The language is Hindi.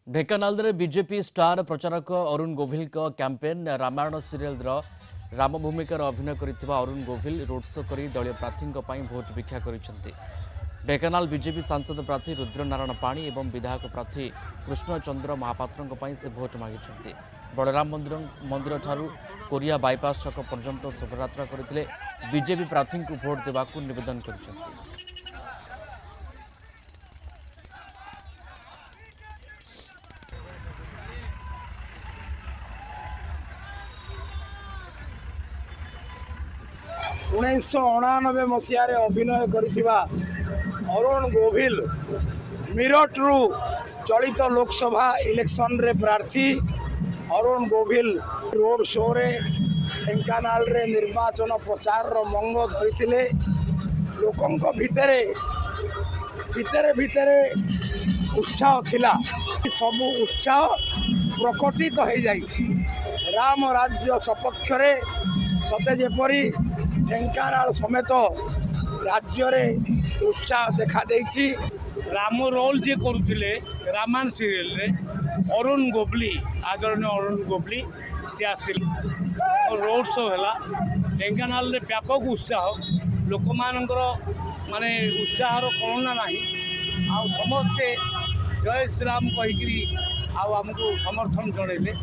ढेकानाल बीजेपी स्टार प्रचारक अरुण गोभिल कैंपेन रामायण सीरियल राम भूमिकार अभिनय करथिबा अरुण गोभिल रोड शो कर दलीय प्रार्थी भोट भिक्षा कर ढेकानाल बीजेपी सांसद प्रार्थी रुद्रनारायण पाणी और विधायक प्रार्थी कृष्णचंद्र महापात्र से भोट मागिଛନ୍ତି। बलराम मंदिर ठारू कोरिया बाईपास छक पर्यंत शोभायात्रा करते बीजेपी प्रार्थी को भोट देवाक निवेदन कर 1999 मसीह अभिनय करिथिबा अरुण गोभिल मीरठ रु चलित लोकसभा इलेक्शन रे प्रार्थी अरुण गोभिल रोड शो रे ढेंकानाल रे निर्वाचन प्रचार रो मंग धरिथिले लोकंक भितरे भितरे भितरे उत्साह थिला सब उत्साह प्रकटित हो जाइछि। राम राज्य सपक्ष रे सते जेपरी ढेंकानाल समेत राज्य रे उत्साह देखा देछि। राम रोल जे करुले रामायण सीरियल रे अरुण गोभली आदरणीय अरुण गोभली से आसिल रोड शो है ढेंकानाल रे व्यापक उत्साह लोक मानकर माने उत्साह करुणा नहीं आ समस्ते जय श्री राम कहीकि आमको समर्थन जड़े।